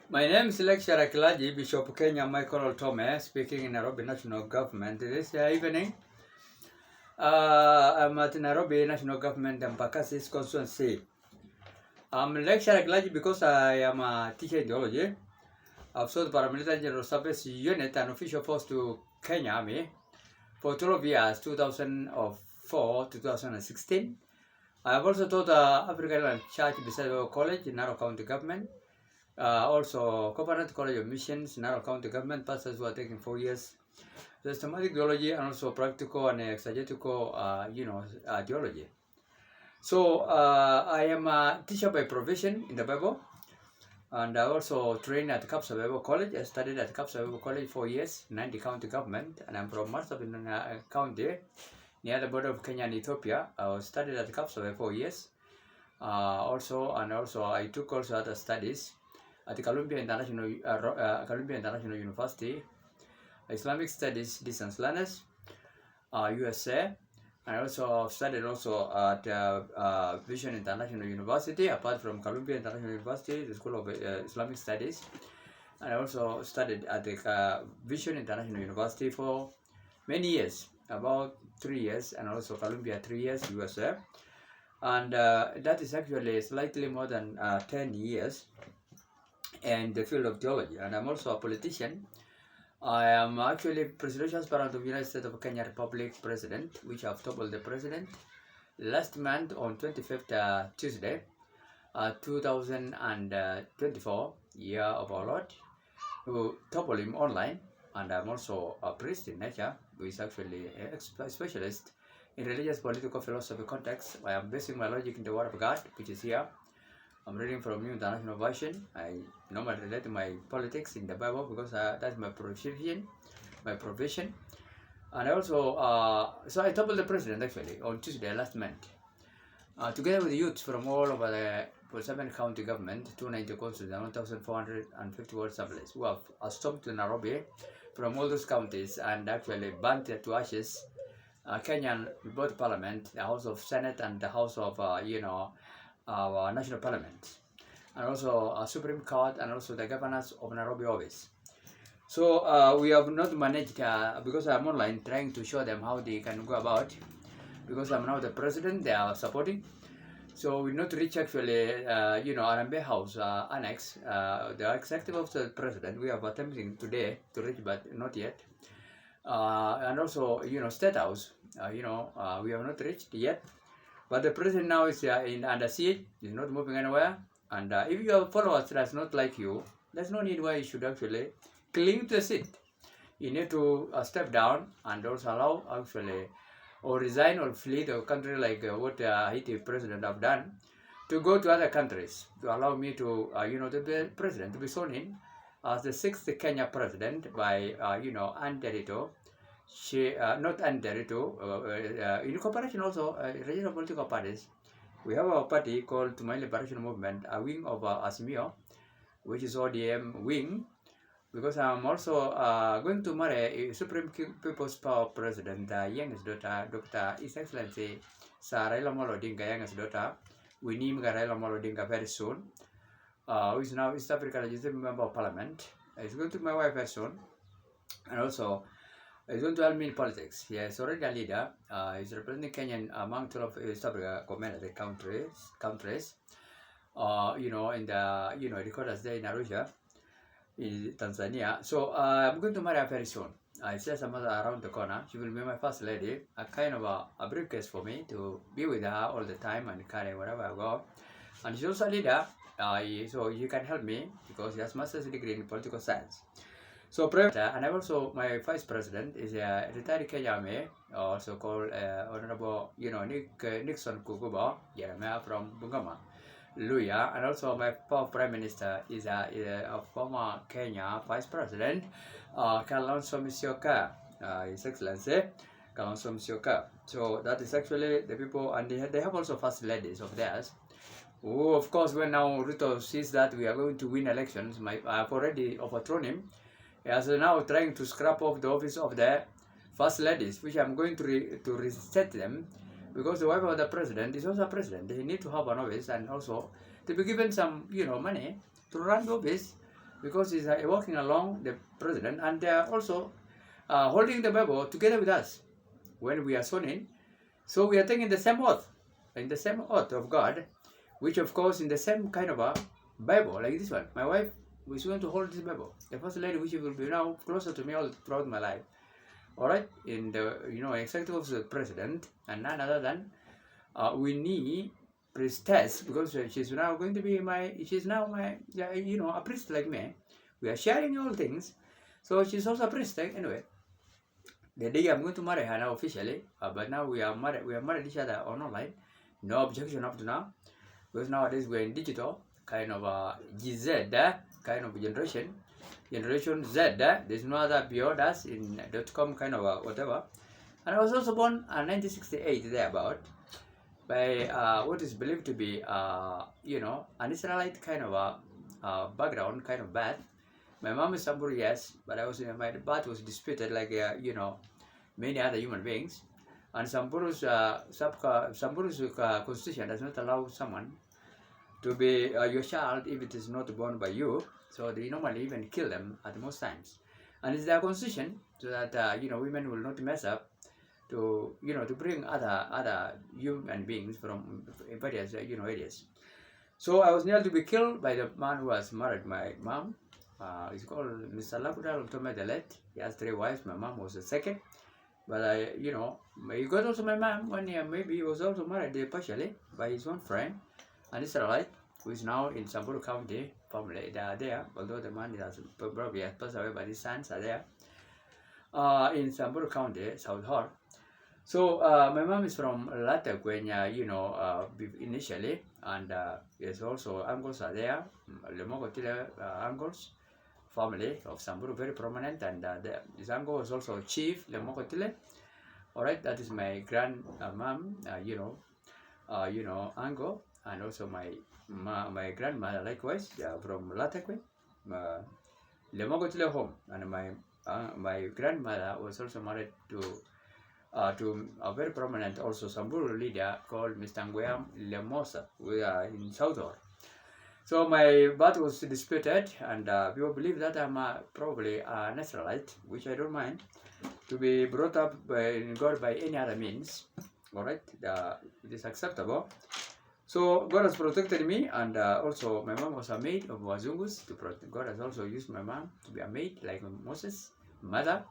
My name is Lecturer Kilaji Bishop Kenya Michael Tome, speaking in Nairobi National Government. This evening, I'm at Nairobi National Government and Embakasi's constituency. I'm Lecturer Kilaji because I am a teacher in geology. I've served paramilitary general service unit and official force to Kenya Army for 12 years, 2004 to 2016. I have also taught African Church beside College in Narok County Government. Also, Covenant College of Missions, Narok County Government, pastors who are taking 4 years. Systematic theology and also practical and exegetical, theology. So, I am a teacher by provision in the Bible, and I also trained at Capsa Bible College. I studied at Capsa Bible College 4 years, 90 county government, and I'm from Marsabit County, near the border of Kenya and Ethiopia. I studied at Capsa Bible 4 years. Also I took also other studies at the Columbia International University, Islamic Studies Distance Learners, USA, and also studied also at Vision International University, apart from Columbia International University, the School of Islamic Studies, and I also studied at the Vision International University for many years, about 3 years, and also Columbia 3 years, USA, and that is actually slightly more than 10 years in the field of theology. And I'm also a politician. I am actually presidential aspirant of the United States of Kenya Republic President, which I've toppled the president last month on 25th Tuesday, 2024, year of our Lord, who toppled him online. And I'm also a priest in nature, who is actually a specialist in religious political philosophy context. I am basing my logic in the Word of God, which is here. I'm reading from New International Version. I normally relate to my politics in the Bible because that's my profession. And I also, so I toppled the president actually on Tuesday last month, together with youths from all over the 7 county government, 290 constituencies, and 1,450 ward assemblies who have stormed to Nairobi from all those counties and actually burnt to ashes Kenyan both parliament, the House of Senate and the House of our national parliament, and also Supreme Court, and also the governors of Nairobi office. So we have not managed, because I'm online trying to show them how they can go about, because I'm now the president, they are supporting. So we not reach actually, Arambe House Annex, the executive of the president. We are attempting today to reach, but not yet. And also, State House, we have not reached yet. But the president now is under siege, is not moving anywhere. And if your followers does not like you, there's no need why you should actually cling to the seat. You need to step down and also allow actually, or resign or flee the country like what Haiti president have done, to go to other countries to allow me to, the president to be sworn in as the 6th Kenya president by, Anne Derrito. Not Anne Derrito, in cooperation also, regional political parties. We have a party called Tumaini Liberation Movement, a wing of Azimio, which is ODM wing, because I'm also going to marry a Supreme People's Power President, youngest daughter, Dr. His Excellency Sir Raila Amolo Odinga, youngest daughter. We name Raila Amolo Odinga very soon, who is now East African Legislative Member of Parliament. He's going to be my wife very soon, and also he's going to help me in politics. He is already a leader. He's representing Kenyan among 12 East Africa community countries. In the headquarters there in Arusha, in Tanzania. So I'm going to marry her very soon. I see some other around the corner. She will be my first lady. A kind of a briefcase for me to be with her all the time and carry wherever I go. And she's also a leader. So you can help me because he has master's degree in political science. So, and I'm also, my vice president is a retired Kenya Army, also called Honorable, Nixon Kukuba, Jeremiah from Bungoma, Luya, and also my prime minister is a former Kenya vice president, Kalonzo Musyoka, His Excellency, Kalonzo Musyoka. So that is actually the people, and they have also first ladies of theirs. Who, of course, when now Ruto sees that we are going to win elections, I've already overthrown him. He is now trying to scrap off the office of the first ladies, which I'm going to reset them, because the wife of the president is also a president. They need to have an office and also to be given some, money to run the office because he's walking along the president, and they are also holding the Bible together with us when we are sworn. So we are taking the same oath, in the same oath of God, which of course in the same kind of a Bible like this one. My wife is going to hold this Bible, the first lady, which will be now closer to me all throughout my life. All right, in the executive office of the president, and none other than Winnie priestess, because she's now going to be she's now a priest like me. We are sharing all things, so she's also a priest anyway. The day I'm going to marry her now officially, but now we have married each other online. No objection up to now, because nowadays we're in digital kind of GZ kind of generation Z. There's no other beyond us in .com kind of whatever. And I was also born in 1968 thereabout by what is believed to be an Israelite kind of background, kind of birth. My mom is Samburu, yes, but my birth was disputed like many other human beings. And Samburu's constitution does not allow someone to be your child if it is not born by you. So they normally even kill them at most times. And it's their constitution so that women will not mess up to to bring other human beings from various areas. So I was near to be killed by the man who has married my mom. He's called Mr. Lakudal Tomedelet. He has 3 wives. My mom was the second. But he got also my mom 1 year. Maybe he was also married partially by his own friend, an Israelite, who is now in Samburu County. Family, they are there, although the man has probably passed away, but his sons are there in Samburu County, South Hall. So my mom is from Latakwenya, initially, and there's also uncles are there, Lemogotile uncles, family of Samburu, very prominent, and his uncle was also chief Lemogotile. All right, that is my grandmom, uncle, and also my grandmother likewise from Latakwe, Lemogotile home, and my grandmother was also married to a very prominent also Samburu leader called Mr. Nguyam Lemosa. We are in Southor. So my birth was disputed, and people believe that I'm probably an Israelite, which I don't mind, to be brought up by God by any other means. All right, it is acceptable. So God has protected me, and also my mom was a maid of Wazungus. God has also used my mom to be a maid like Moses' mother.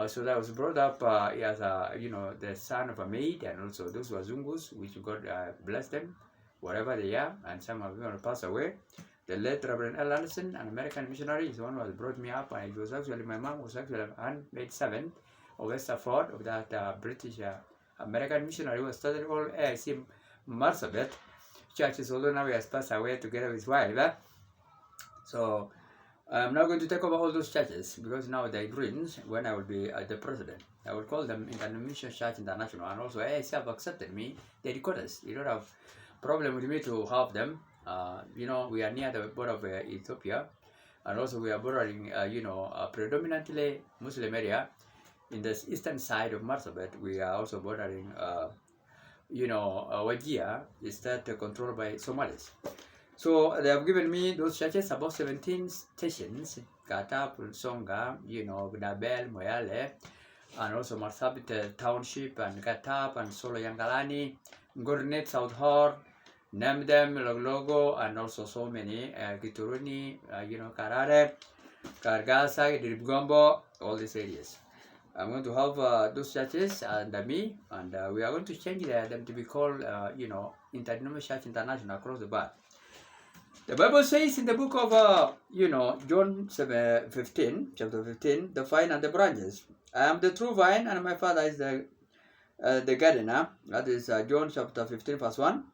So that I was brought up as the son of a maid, and also those Wazungus, which God blessed them, wherever they are, and some of them passed away. The late Reverend L. Anderson, an American missionary, is the one who has brought me up, and it was actually, my mom was actually a handmaid servant of Westerford, of that British American missionary who started all AIC Marsabit churches, although now he has passed away together with his wife. So I'm now going to take over all those churches, because now they're in ruins. When I will be the president, I will call them International Church International, and also AIC have accepted me. They record us. You don't have problem with me to have them. We are near the border of Ethiopia, and also we are bordering, predominantly Muslim area. In the eastern side of Marsabit, we are also bordering, Wajir is that controlled by Somalis. So they have given me those churches, about 17 stations, Katap, Songa, Gnabel, Moyale, and also Marsabit Township, and Katap, and Solo Yangalani, Gornet, South Hor, Nemdem, Loglogo, and also so many, Gituruni, Karare, Kargasa, Diribgombo, all these areas. I'm going to have those churches under me, and we are going to change them to be called, International Church International across the board. The Bible says in the book of, John 15, chapter 15, the vine and the branches. I am the true vine, and my Father is the gardener. That is John chapter 15, verse 1.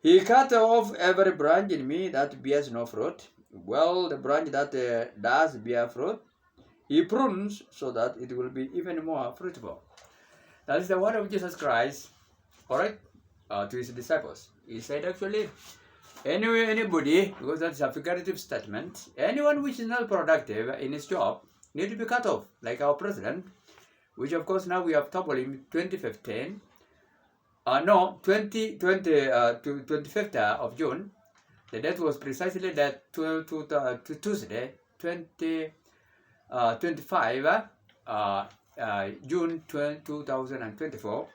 He cut off every branch in me that bears no fruit. Well, the branch that does bear fruit, he prunes so that it will be even more fruitful. That is the word of Jesus Christ, all right, to his disciples. He said actually, anybody, because that's a figurative statement, anyone which is not productive in his job need to be cut off, like our president, which of course now we have toppled him 2015. 2020 to 25th of June The date was precisely that to Tuesday, 25 June 2024,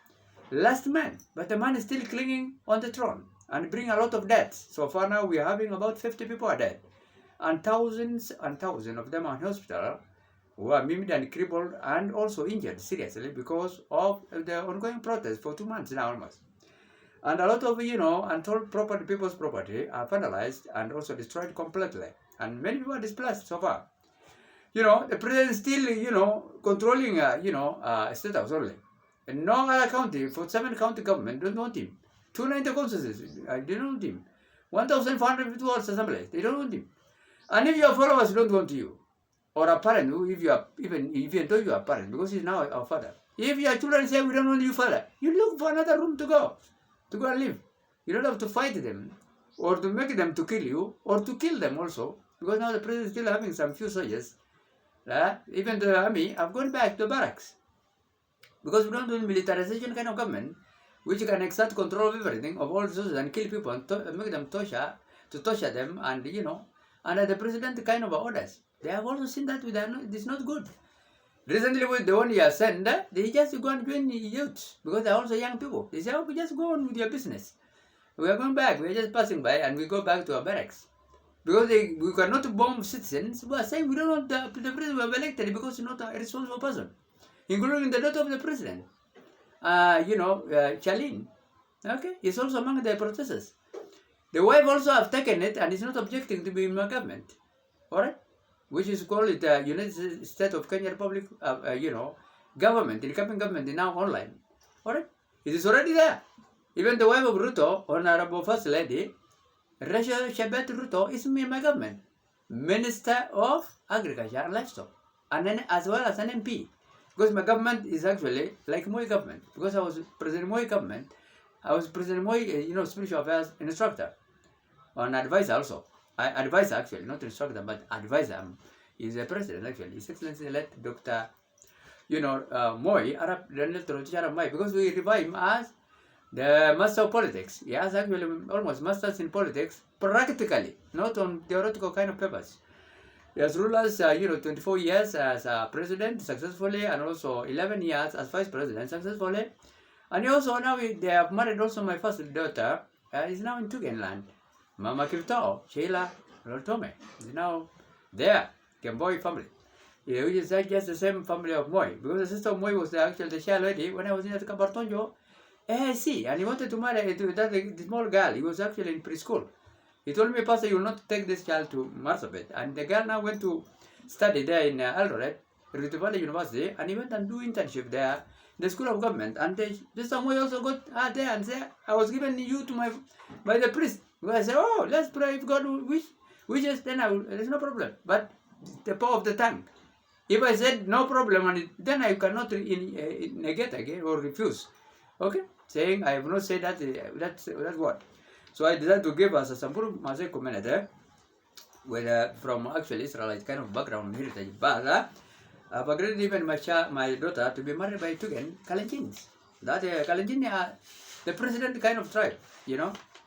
last month. But the man is still clinging on the throne and bring a lot of deaths. So far now we are having about 50 people are dead. And thousands of them are in hospital who are maimed and crippled and also injured seriously because of the ongoing protest for 2 months now almost. And a lot of, untold property, people's property are vandalized and also destroyed completely. And many people are displaced so far. The president is still, controlling, state house only. And no other county, for 7 county government, don't want him. 290 constituencies, they don't want him. 1,450 wards assemblies, they don't want him. And if your followers don't want you, or a parent, even though you are a parent, because he's now our father. If your children say, we don't want you, father, you look for another room to go and live. You don't have to fight them, or to make them to kill you, or to kill them also, because now the president is still having some few soldiers. Even the army have gone back to barracks. Because we don't do militarization kind of government, which can exert control of everything, of all resources, and kill people, and make them torture them, and under the president kind of orders. They have also seen that it's not good. Recently, with the one he has sent, they just go and join the youth, because they're also young people. They say, oh, just go on with your business. We are going back, we are just passing by, and we go back to our barracks. Because we cannot bomb citizens, we are saying we don't want the president we have elected because he's not a responsible person, including the daughter of the president, Charlene. Okay, he's also among the protesters. The wife also have taken it and is not objecting to be in my government, alright? Which is called the United States of Kenya Republic, government, the incoming government is now online, alright? It is already there. Even the wife of Ruto, Honorable First Lady, Rachel Shebeet Ruto, is in my government, Minister of Agriculture and Livestock, and then as well as an MP. Because my government is actually like Moi government. Because I was President Moi government, I was President Moi, spiritual affairs instructor, and advisor also. I advise actually, not instructor, but advisor. Is a president actually. His Excellency elect Dr. Moi, Arab Daniel Toroji Arab Mai, because we revive him as the master of politics. He has actually almost masters in politics practically, not on theoretical kind of papers. He has ruled us, 24 years as a president successfully, and also 11 years as vice president successfully. And he also now they have married also my first daughter. Is now in Tugenland. Mama Kirtao, Sheila Rotome, is now there. Kemboy family. Which is just the same family of Moi. Because the sister of Moi was actually the chair lady when I was in Kabartonjo. See, and he wanted to marry the small girl. He was actually in preschool. He told me, Pastor, you will not take this child to Marsabit. And the girl now went to study there in Eldoret, Rift Valley University, and he went and do internship there, the School of Government. And this Samuel also got her there and said, I was given you to by the priest. Because I said, oh, let's pray if God wishes, then there's no problem. But the power of the tongue. If I said no problem, then I cannot negate again or refuse. Okay? Saying I have not said that, that's what. So I decided to give us a Samburu Masai community with from actually Israelite kind of background heritage. But I've agreed even my daughter to be married by Tugen Kalenjins. That Kalenjin the president kind of tribe,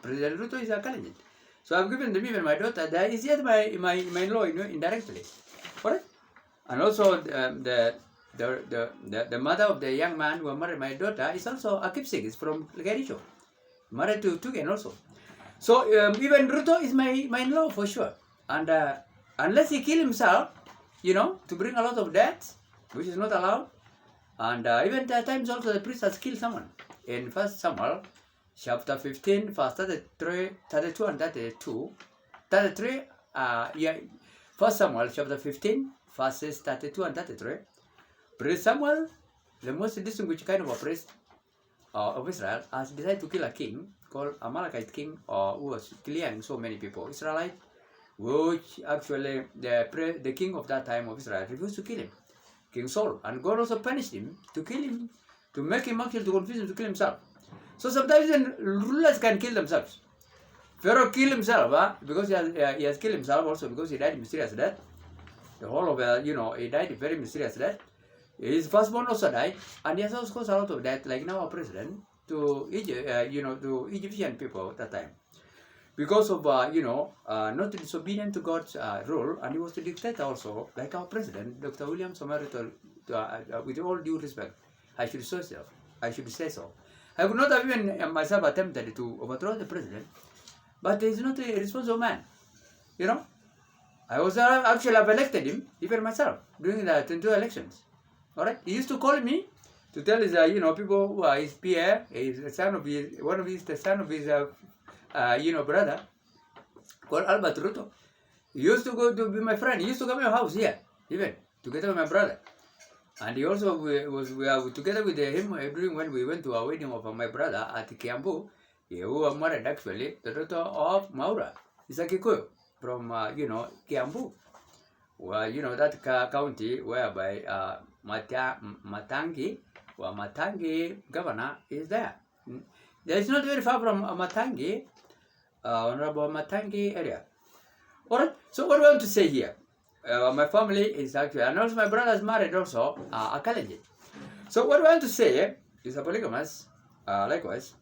President Ruto is a Kalenjin. So I've given them even my daughter. That is yet my in-law, indirectly. Alright? And also the mother of the young man who married my daughter is also a keepsake. It's from Garicho. Married to Tugen also. So even Ruto is my in-law for sure. And unless he kill himself, to bring a lot of deaths, which is not allowed. And even at times also the priest has killed someone. In 1 Samuel chapter 15, verse 32 and 32. 33, 1 Samuel chapter 15, verses 32 and 33. Priest Samuel, the most distinguished kind of a priest of Israel, has decided to kill a king called Amalekite king, who was killing so many people, Israelite, which actually the king of that time of Israel refused to kill him, King Saul, and God also punished him to kill him, to make him actually to confuse him to kill himself. So sometimes then rulers can kill themselves. Pharaoh killed himself because he has killed himself also because he died in mysterious death. The whole of he died a very mysterious death. His firstborn also died, and he has also caused a lot of death, like now our president, to Egypt, to Egyptian people at that time. because of not disobedient to God's rule, and he was the dictator also, like our president, Dr. William Somerville. With all due respect, I should say so. I should say so. I would not have even myself attempted to overthrow the president, but he's not a responsible man. You know, I was actually I've elected him, even myself, during the 22 elections. All right, he used to call me to tell his people who are his peer, his son of his the son of his brother called Albert Ruto. He used to go to be my friend. He used to come to my house here, even together with my brother. And he also was together with him during when we went to a wedding of my brother at Kiambu. He was married actually the daughter of Maura. He's a Kikuyu from Kiambu. Well, that county whereby Matangi, well, Matangi governor is there. It's not very far from Matangi, Honorable Matangi area. Alright, so what do I want to say here? My family is actually, and also my brother is married also, a Kalenjin. So what do I want to say is a polygamous, likewise,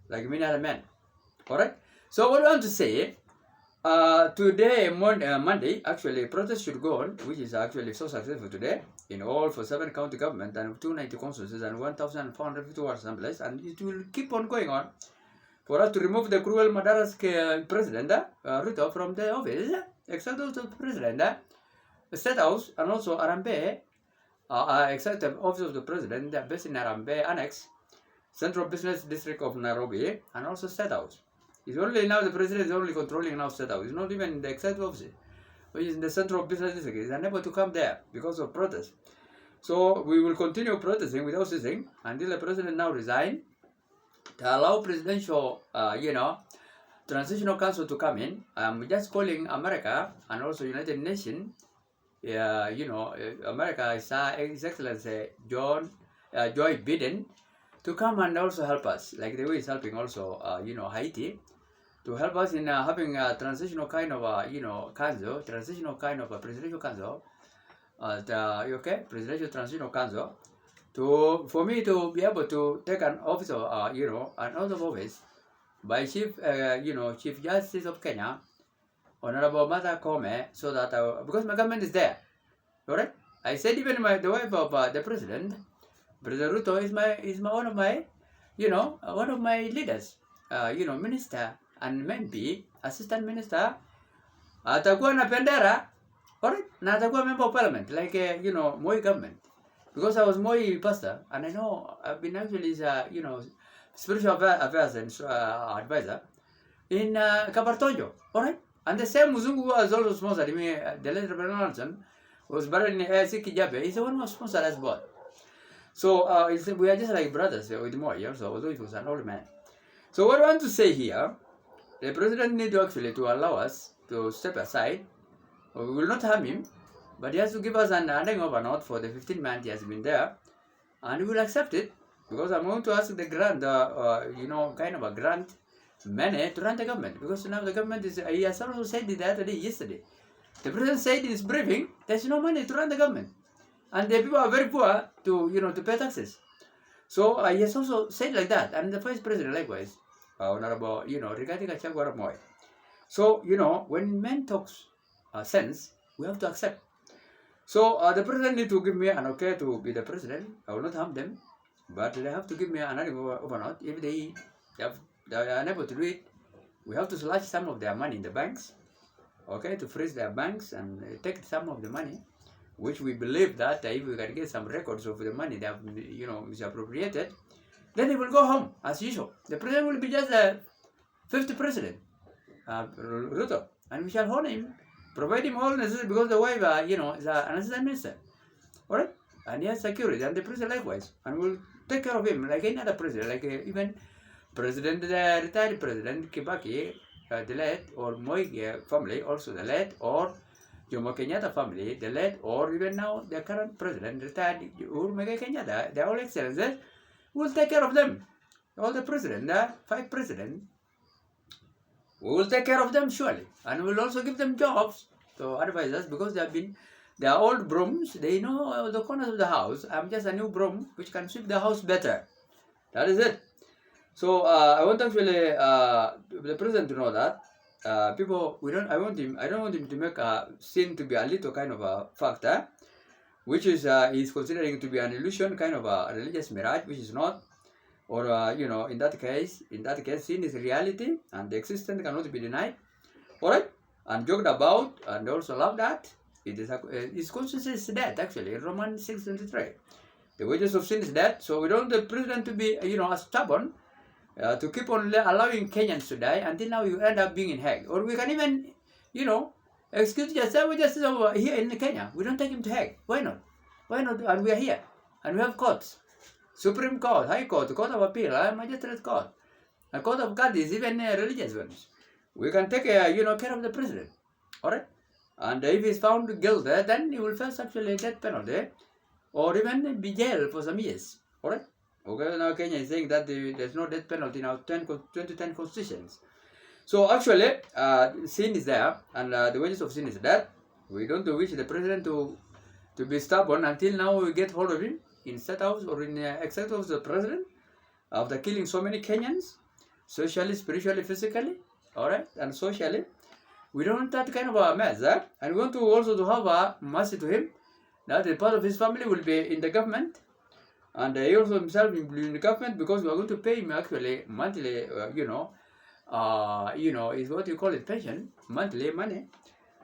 like many other men. Alright, so what do I want to say? Today, Monday, actually, protest should go on, which is actually so successful today, in all for 7 county government and 290 constituencies and 1,450 ward assemblies, and it will keep on going on for us to remove the cruel murderous president, Ruto, from the office, except also the president, State House, and also Arambe, except the office of the president, based in Arambe Annex, Central Business District of Nairobi, and also State House. It's only now the president is only controlling now State House. It's not even the executive office, which is in the Central Business District. He's unable to come there because of protest. So we will continue protesting without ceasing until the president now resign to allow presidential, transitional council to come in. I'm just calling America and also United Nations. America is His Excellency Joe Biden to come and also help us, like the way he's helping also, Haiti, to help us in having a transitional kind of council, transitional kind of a presidential council, presidential transitional council, for me to be able to take an office of, an oath of office by Chief Justice of Kenya, Honorable Martha Koome, so that because my government is there, alright. I said even the wife of the president, President Ruto, is one of my leaders, minister and maybe assistant minister. Atakuwa na pendera, alright, na atakuwa member of parliament, like Moi government, because I was Moi pastor, and I know I've been actually spiritual affairs and advisor in Kabartonjo, alright. And the same Muzungu who was also sponsored me, the late Reverend Johnson, was buried in Siki Jabe. He's the one who was sponsored as well. So we are just like brothers with Moi, also, although he was an old man. So what I want to say here, the president needs to actually to allow us to step aside. We will not harm him, but he has to give us an handing over note for the 15 months he has been there, and we will accept it, because I'm going to ask the grant, kind of a grant money to run the government, because now the government is, he has also said it the other day, yesterday. The president said in his briefing, there's no money to run the government, and the people are very poor to pay taxes. So he has also said like that, and the vice president likewise, Honorable, regarding Gachagua Moi. So, when men talks sense, we have to accept. So the president need to give me an okay to be the president. I will not harm them, but they have to give me an overnight. If they are unable to do it, we have to slash some of their money in the banks, okay, to freeze their banks and take some of the money, which we believe that if we can get some records of the money they have, misappropriated, then he will go home as usual. The president will be just the 50th president, Ruto, and we shall honor him, provide him all necessary, because the wife, is an assistant minister, alright, and he has security, and the president likewise, and we'll take care of him like any other president, like even president, the retired president Kibaki, the late, or Moi family, also the late, or Jomo Kenyatta family, the late, or even now the current president, retired Uhuru Muigai Kenyatta, they're all excellencies. We'll take care of them. All the president, the 5 presidents, we will take care of them surely, and we'll also give them jobs to advise us, because they are old brooms. They know the corners of the house. I'm just a new broom which can sweep the house better. That is it. So I want actually the president to know that people, I don't want him to make sin to be a little kind of a factor, which is he's considering to be an illusion, kind of a religious mirage, which is not. Or in that case, sin is reality, and the existence cannot be denied. All right, and joked about, and also love that. It is his conscience is dead. Actually, in Romans 6:23, the wages of sin is death. So we don't want the president to be stubborn, to keep on allowing Kenyans to die until now you end up being in Hague. Or we can even, excuse yourself, we're just over here in Kenya. We don't take him to Hague. Why not? Why not? And we are here, and we have courts. Supreme Court, High Court, Court of Appeal, Magistrate Court, a Court of God is even religious ones. We can take care of the president, all right? And if he's found guilty, then he will face actually a death penalty, or even be jailed for some years, all right? Okay, now Kenya is saying that there's no death penalty in our 2010 constitutions. So actually, sin is there, and the wages of sin is death. We don't wish the president to be stubborn until now we get hold of him in State House or in Executive House of the President, after killing so many Kenyans, socially, spiritually, physically, all right, and socially. We don't want that kind of a mess, and we want to also to have a mercy to him, that a part of his family will be in the government, and he also himself will be in the government, because we are going to pay him actually monthly, is what you call it, pension, monthly money,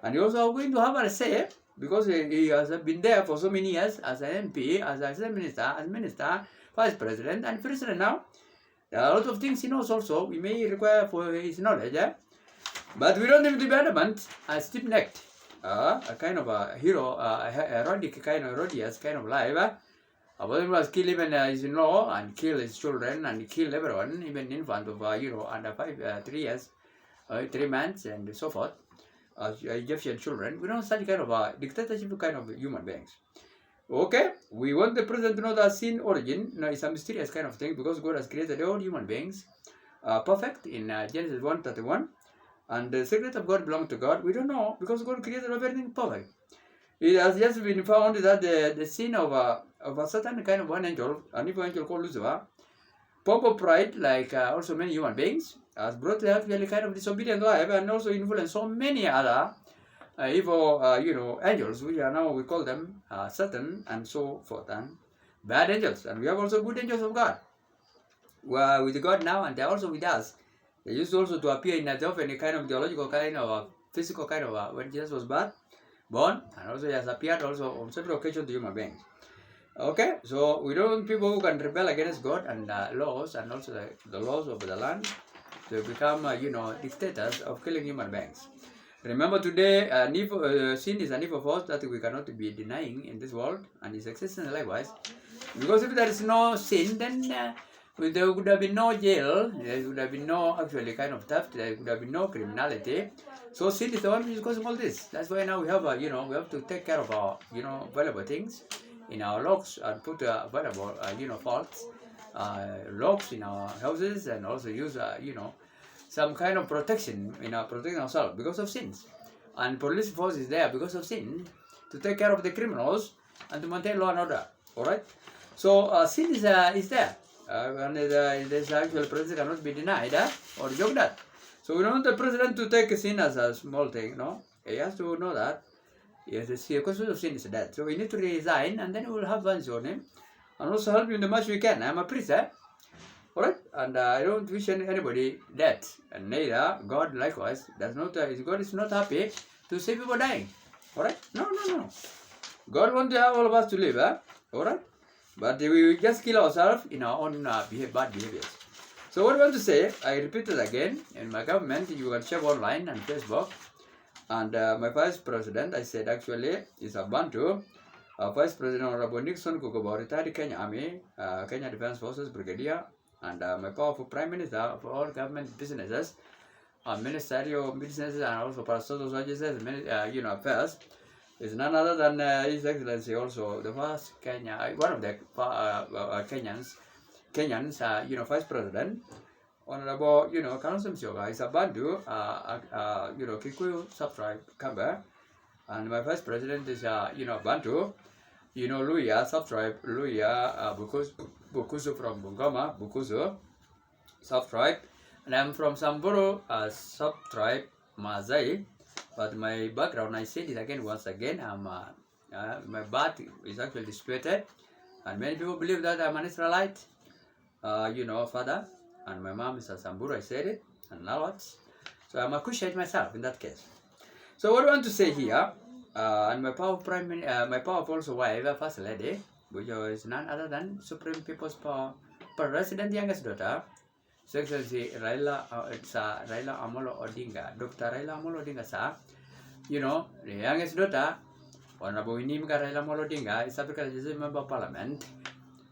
and you also are going to have a say, because he has been there for so many years as an MP, as a minister, vice president, and president now. There are a lot of things he knows also. We may require for his knowledge, but we don't need to be adamant and stiff-necked. A kind of a hero, a heroic kind of Herodias kind of life. He was kill even his in-law and kill his children and kill everyone, even infant of under 3 years, 3 months, and so forth. Egyptian children. We don't want such kind of a dictatorship kind of human beings. Okay, we want the president to know that sin origin is a mysterious kind of thing, because God has created all human beings perfect in Genesis 1:31, and the secret of God belongs to God. We don't know, because God created everything perfect. It has just been found that the sin of a certain kind of one angel, an evil angel called Lucifer, pop of pride, like also many human beings, has brought actually kind of disobedient life, and also influenced so many other evil, angels, which are now, we call them Satan and so forth, and bad angels. And we have also good angels of God, who are with God now, and they're also with us. They used also to appear in a kind of theological kind of physical kind of when Jesus was born, and also he has appeared also on several occasions to human beings. Okay, so we don't want people who can rebel against God and laws, and also the laws of the land, to become, dictators of killing human beings. Remember today, sin is an evil force that we cannot be denying in this world, and its existence likewise. Because if there is no sin, then there would have been no jail, there would have been no actually kind of theft, there would have been no criminality. So sin is the one which is causing all this. That's why now we have, we have to take care of our, valuable things in our locks, and put valuable, faults, locks in our houses, and also use, some kind of protection in protecting ourselves because of sins. And police force is there because of sin, to take care of the criminals and to maintain law and order. All right. So sin is there, and this actual president cannot be denied or joked at. So we don't want the president to take sin as a small thing. No, he has to know that yes, the consequence of sin is death. So we need to resign, and then we will have hands on him, and also help him the much we can. I'm a priest, alright, and I don't wish anybody death, and neither God likewise does not. God is not happy to see people dying. Alright, no. God wants all of us to live, alright, but we just kill ourselves in our own bad behaviors. So what I want to say, I repeat it again. In my government, you can check online and Facebook. And my vice president, I said actually, is a Bantu. Vice President Honorable Nixon Kukuba, retired Kenya Army, Kenya Defense Forces Brigadier, and my powerful Prime Minister for all government businesses, ministerial businesses, and also parastatal services, affairs, is none other than His Excellency, also the first one of the Kenyans, Vice President, Honorable, Council Msioga, is a Bantu, Kikuyu subtribe Kamba, and my Vice President is, Bantu, Luya subtribe, Luya, Bukusu from Bungoma, Bukusu subtribe, and I'm from Samburu subtribe, Maasai, but my background, I said it again once again, my birth is actually disputed, and many people believe that I'm an Israelite, father, and my mom is a Samburu, I said it, and Nalot. So I'm a Cushite myself in that case. So what I want to say here, and my powerful also wife, First Lady, which is none other than Supreme People's President, youngest daughter, His Excellency Raila Amolo Odinga, Dr. Raila Amolo Odinga, sir, the youngest daughter, Honorable Inimga Raila Amolo Odinga, is African Legislative Member of Parliament,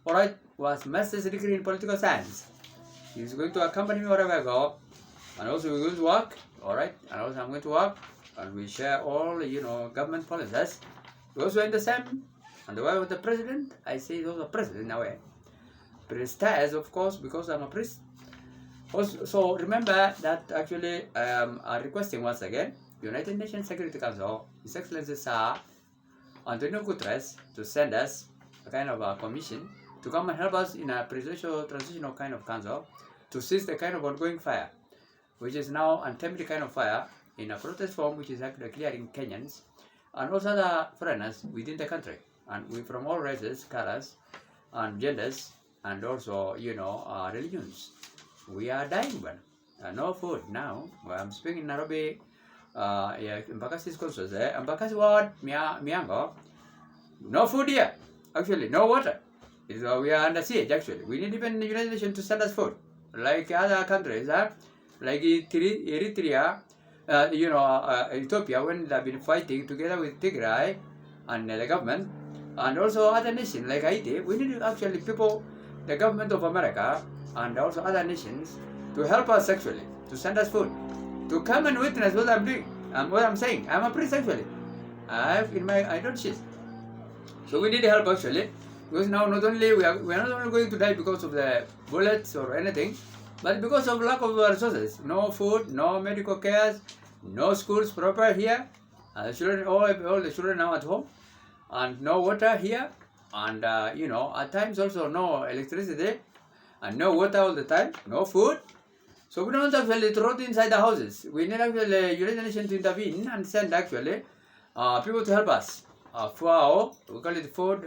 alright, was master's degree in political science. He's going to accompany me wherever I go, and also we're going to work, alright, and also I'm going to work, and we share all, government policies. We also in the same, and the way with the president, I say those are president in a way. Priestess, of course, because I'm a priest. Also, so remember that actually I am requesting once again, United Nations Security Council, His Excellency Sir Antonio Guterres, to send us a kind of a commission to come and help us in a presidential transitional kind of council to cease the kind of ongoing fire, which is now untempered kind of fire in a protest form, which is actually clearing Kenyans and also other foreigners within the country, and we from all races, colors, and genders, and also religions. We are dying, but no food now. Well, I'm speaking in Nairobi, Mbakasi's consulate there, Mbakasi ward, Miango. No food here, actually, no water. We are under siege, actually. We need even the United Nations to send us food, like other countries, like Eritrea, Ethiopia, when they've been fighting together with Tigray and the government, and also other nations like Haiti. We need actually people, the government of America, and also other nations to help us actually, to send us food, to come and witness what I'm doing, and what I'm saying. I'm a priest actually. I don't cheat. So we need help actually, because now not only we are not only going to die because of the bullets or anything, but because of lack of resources. No food, no medical care, no schools proper here. Children, all the children now at home, and no water here, and at times also no electricity, and no water all the time, no food. So we don't actually throw it inside the houses. We need actually United Nations to intervene and send actually people to help us. FAO, we call it food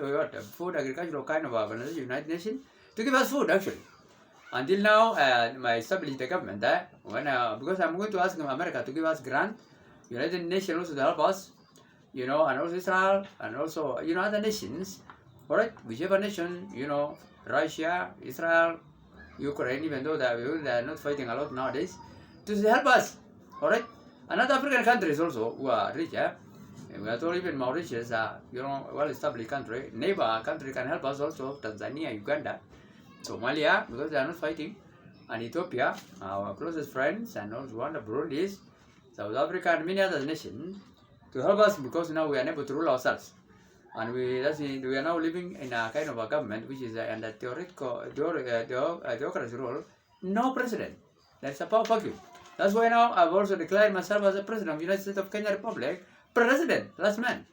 agricultural kind of organization, United Nations, to give us food actually. Until now, I established the government there. Because I'm going to ask America to give us grant, United Nations also to help us, and also Israel, and also other nations. Alright, whichever nation, Russia, Israel, Ukraine, even though they are not fighting a lot nowadays, to help us. Alright, and other African countries also who are richer. We are told even Mauritius, well-established country, neighbor country can help us also. Tanzania, Uganda, Somalia, because they are not fighting, and Ethiopia, our closest friends, and also Rwanda, Burundi, South Africa, and many other nations to help us, because now we are unable to rule ourselves, and we are now living in a kind of a government which is under theocracy rule, no president. That's a power vacuum. That's why now I've also declared myself as a president of the United States of Kenya Republic, president, last man.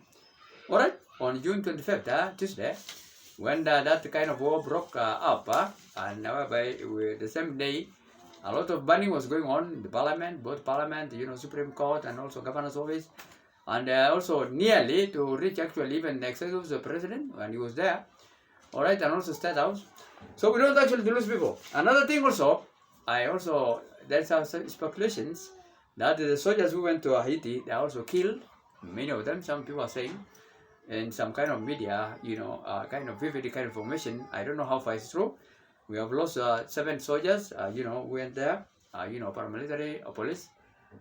Alright, on June 25th, Tuesday, when that kind of war broke up, and by the same day, a lot of burning was going on in the parliament, both parliament, Supreme Court, and also governor's office, and also nearly to reach actually even the executive of the president when he was there, alright, and also State House. So we don't actually lose people. Another thing also, there's some speculations that the soldiers who went to Haiti, they are also killed, many of them, some people are saying, in some kind of media, kind of vivid kind of information. I don't know how far it's true. We have lost 7 soldiers, went there, paramilitary or police,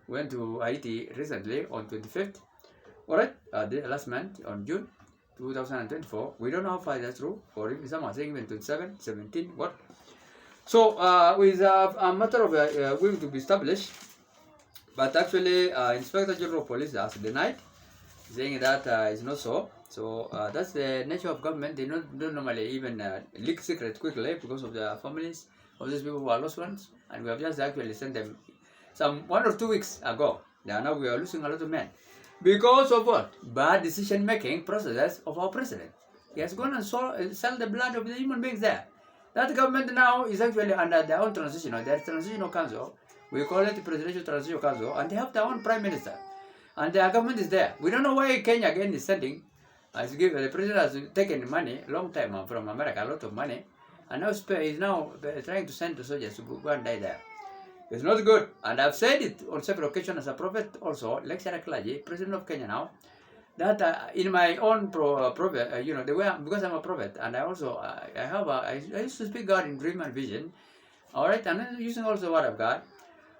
went to Haiti recently on 25th, alright, last month on June 2024. We don't know how far that's true, or even some are saying even 27, 17, what? So, with a matter of going to be established, but actually, Inspector General of Police has denied, saying that it's not so. So that's the nature of government. They don't normally even leak secrets quickly because of the families of these people who are lost ones. And we have just actually sent them some 1 or 2 weeks ago. Now we are losing a lot of men. Because of what? Bad decision making processes of our president. He has gone and sell the blood of the human beings there. That government now is actually under their own transitional council, We call it the Presidential Transition Council, and they have their own prime minister. And their government is there. We don't know why Kenya again is sending, as give the president has taken money, long time from America, a lot of money, and now is now trying to send the soldiers to go and die there. It's not good. And I've said it on several occasions as a prophet also, lecturer clergy, president of Kenya now, that in my own prophet, you know, the way because I'm a prophet, and I also I used to speak God in dream and vision. All right, and I'm using also the word of God.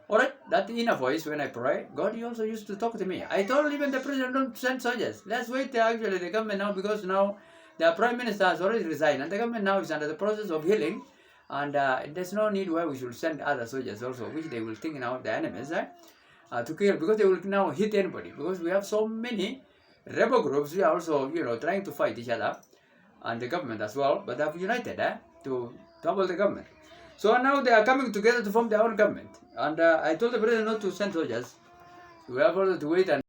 All right, that inner voice when I pray, God he also used to talk to me. I told even the president don't send soldiers. Let's wait till actually the government now, because now the prime minister has already resigned, and the government now is under the process of healing, and there's no need why we should send other soldiers also, which they will think now the enemies to kill, because they will now hit anybody, because we have so many rebel groups. We are also, you know, trying to fight each other, and the government as well, but they have united to topple the government. So now they are coming together to form their own government. And I told the president not to send soldiers. We have also to wait and